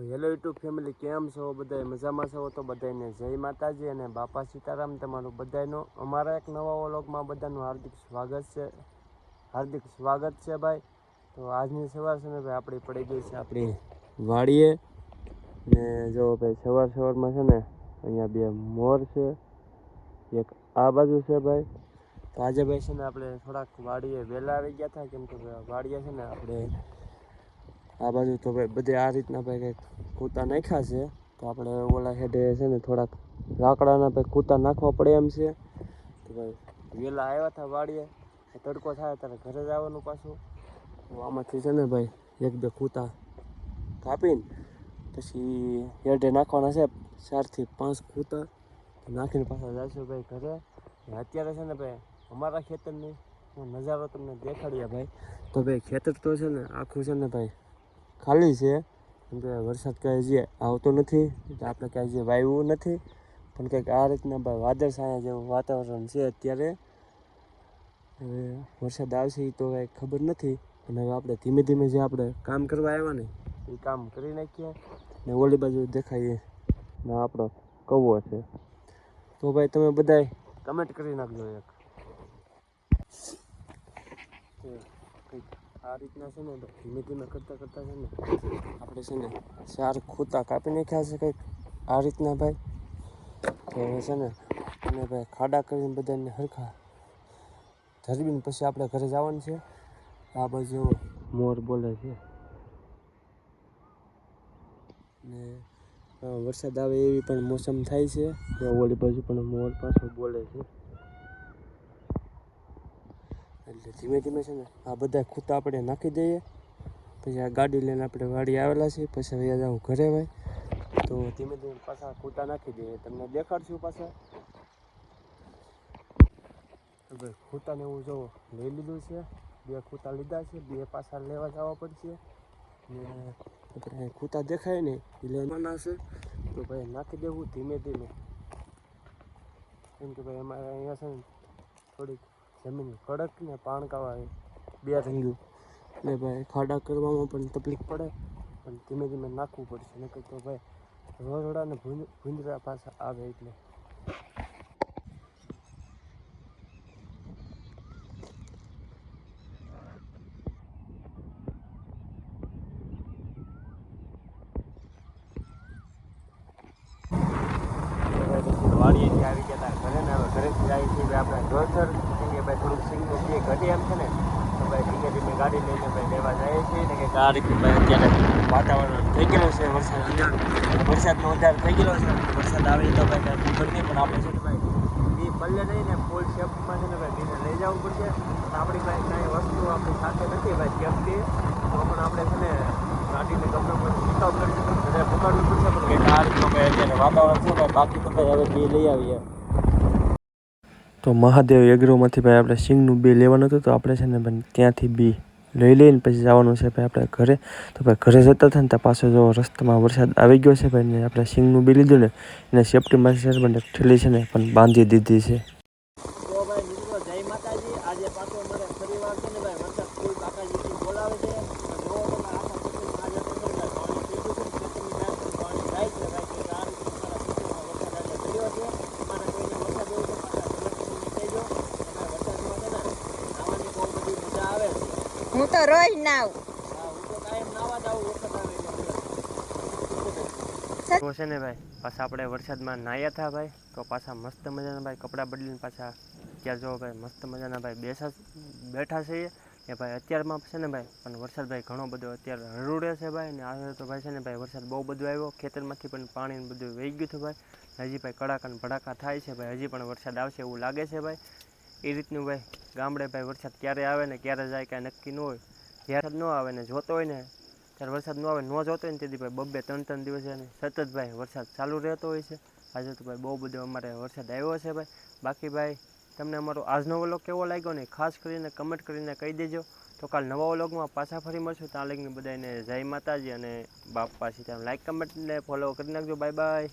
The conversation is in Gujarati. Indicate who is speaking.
Speaker 1: હેલો યુટ્યુબ ફેમિલી, કેમ છો? બધા મજામાં છો? તો બધાને જય માતાજી અને બાપા સીતારામ. તમારું બધાનું અમારા એક નવા વ્લોગમાં બધાનું હાર્દિક સ્વાગત છે ભાઈ. તો આજની સવાર છે ને ભાઈ આપણી પડી ગઈ છે આપણી વાડીએ ને જો ભાઈ સવારમાં છે ને અહીંયા બે મોર છે, એક આ બાજુ છે ભાઈ. તો આજે ભાઈ છે ને આપણે થોડાક વાડીએ વહેલા આવી ગયા હતા, કેમ કે વાડીએ છે ને આપણે આ બાજુ તો ભાઈ બધે આ રીતના ભાઈ કંઈક કૂતા નાખ્યા છે. તો આપણે ઓલા હેડે છે ને થોડાક લાકડાના ભાઈ કૂતા નાખવા પડે એમ છે. તો ભાઈ વહેલા આવ્યા હતા વાડીએ, તડકો થાય ત્યારે ઘરે જવાનું પાછું. તો આમાંથી છે ને ભાઈ એક બે કૂતા કાપીને પછી હેડે નાખવાના છે 4 થી 5 કૂતા નાખીને પાછા જઈશું ભાઈ ઘરે. અત્યારે છે ને ભાઈ અમારા ખેતરની નજારો તમને દેખાડીએ ભાઈ. તો ભાઈ ખેતર તો છે ને આખું છે ને ભાઈ ખાલી છે, કેમ કે વરસાદ કાંઈ હજી આવતો નથી, આપણે કાંઈ હજી વાવ્યું નથી. પણ કંઈક આ રીતના ભાઈ વાદળછાયા જેવું વાતાવરણ છે અત્યારે. હવે વરસાદ આવશે એ તો કાંઈ ખબર નથી, અને હવે આપણે ધીમે ધીમે જે આપણે કામ કરવા આવ્યા ને એ કામ કરી નાખીએ. ને ઓલી બાજુ દેખાઈએ ને આપણો કૌવો છે. તો ભાઈ તમે બધાય કમેન્ટ કરી નાખજો એક. કંઈક આ રીતના છે ને ધીમે ધીમે કરતાં છે ને આપણે છે ને 4 ખૂંટા કાપી નાખ્યા છે કંઈક આ રીતના ભાઈ. તો હવે છે ને અને ભાઈ ખાડા કરીને બધાને હરખા ધરબીને પછી આપણે ઘરે જવાનું છે. આ બાજુ મોર બોલે છે ને વરસાદ આવે એવી પણ મોસમ થાય છે. ઓલી બાજુ પણ મોર પાછો બોલે છે. એટલે ધીમે ધીમે છે ને આ બધા ખૂંટા આપણે નાખી દઈએ, પછી આ ગાડી લઈને આપણે વાડી આવેલા છીએ. પછી અહીંયા જાઉં ઘરે ભાઈ. તો ધીમે ધીમે પાછા ખૂંટા નાખી દઈએ, તમને દેખાડશું પાછા. તો ભાઈ ખૂંટાને એવું જો લઈ લીધું છે, 2 ખૂંટા લીધા છે, 2 પાછા લેવા જવા પડશે. ને આપણે ખૂંટા દેખાય ને એ લેવાના છે. તો ભાઈ નાખી દેવું ધીમે ધીમે, કેમ કે ભાઈ અમારે અહીંયા છે ને થોડીક જમીન કડક ને પાણકાવા 2 રંગ્યું, એટલે ભાઈ ખાડા કરવામાં પણ તકલીફ પડે. પણ ધીમે ધીમે નાખવું પડશે, નકર તો ભાઈ રોજડા ને ભૂંજરા પાછા આવે. એટલે વાડીએથી આવી ગયા હતા ઘરે ને હવે ઘરેથી જાય છે આપણે જોરસર, કેમ કે ભાઈ થોડુંક સિંગનું જે ઘટે એમ છે ને. તો ભાઈ ધીમે ધીમે ગાડી લઈને ભાઈ લેવા જાય છે ને. કે આ રીતે ભાઈ અત્યારે વાતાવરણ થઈ ગયેલું છે, વરસાદનો વધારે થઈ ગયેલો છે. વરસાદ આવે તો ભાઈ કાંઈ ખબર નહીં, પણ આપણે છે ને ભાઈ બી પલ્લે નહીં ને ફૂલ શેપમાં છે ને ભાઈ બીને લઈ જવું પડશે. આપણી પાસે કાંઈ વસ્તુ આપણી સાથે નથી ભાઈ સેફટી, તો પણ આપણે છે ને ગાડીને ગમે પણ સ્ટોપ કરી ઘરે પકડવું પડશે. પણ કંઈક આ રીતનું ભાઈ અત્યારે વાતાવરણ છે ભાઈ. બાકી તો ભાઈ હવે બી લઈ આવીએ. તો મહાદેવ એગ્રોમાંથી ભાઈ આપણે સિંગનું બી લેવાનું હતું, તો આપણે છે ને ભાઈ ત્યાંથી બી લઈ લઈને પછી જવાનું છે ભાઈ આપણે ઘરે. તો ભાઈ ઘરે જતા હતા ને ત્યાં પાછો જો રસ્તામાં વરસાદ આવી ગયો છે ભાઈ, ને આપણે સિંગનું બી લીધું ને એને સેફટીમાં છે ને ઠેલી છે ને પણ બાંધી દીધી છે. તો ભાઈ મિત્રો જય માતાજી. આજે પાછો અમારે ફરીવાર છે ને ભાઈ વરસાદ ફૂલ કાકાજી બોલાવે છે.
Speaker 2: હું તો રોજ નાવ.
Speaker 1: તો છે ને ભાઈ પાછા આપણે વરસાદમાં નાહ્યા હતા ભાઈ. તો પાછા મસ્ત મજાના ભાઈ કપડાં બદલીને પાછા અત્યારે જો ભાઈ મસ્ત મજાના ભાઈ બેઠા છીએ કે ભાઈ અત્યારમાં છે ને ભાઈ. પણ વરસાદ ભાઈ ઘણો બધો અત્યારે હળુડે છે ભાઈ. ને આ તો ભાઈ છે ને ભાઈ વરસાદ બહુ બધો આવ્યો, ખેતરમાંથી પણ પાણી બધું વહી ગયું હતું ભાઈ. હજી ભાઈ કડાકા ને ભડાકા થાય છે ભાઈ. હજી પણ વરસાદ આવશે એવું લાગે છે ભાઈ. એ રીતનું ભાઈ ગામડે ભાઈ વરસાદ ક્યારે આવે ને ક્યારે જાય કાંઈ નક્કી ન હોય. જ્યારે ન આવે ને જોતો હોય ને ત્યારે વરસાદ ન આવે, ન જોતો હોય ને તેથી ભાઈ 2-3 દિવસ સતત ભાઈ વરસાદ ચાલુ રહેતો હોય છે. આજે તો ભાઈ બહુ બધો અમારે વરસાદ આવ્યો છે ભાઈ. બાકી ભાઈ તમને અમારો આજનો વ્લોગ કેવો લાગ્યો ને ખાસ કરીને કમેન્ટ કરીને કહી દેજો. તો કાલ નવા વ્લોગમાં પાછા ફરી મળશું. ત્યાં લઈને બધાને જય માતાજી અને બાપા સીતારામ. લાઈક કમેન્ટ ને ફોલો કરી નાખજો. Bye bye.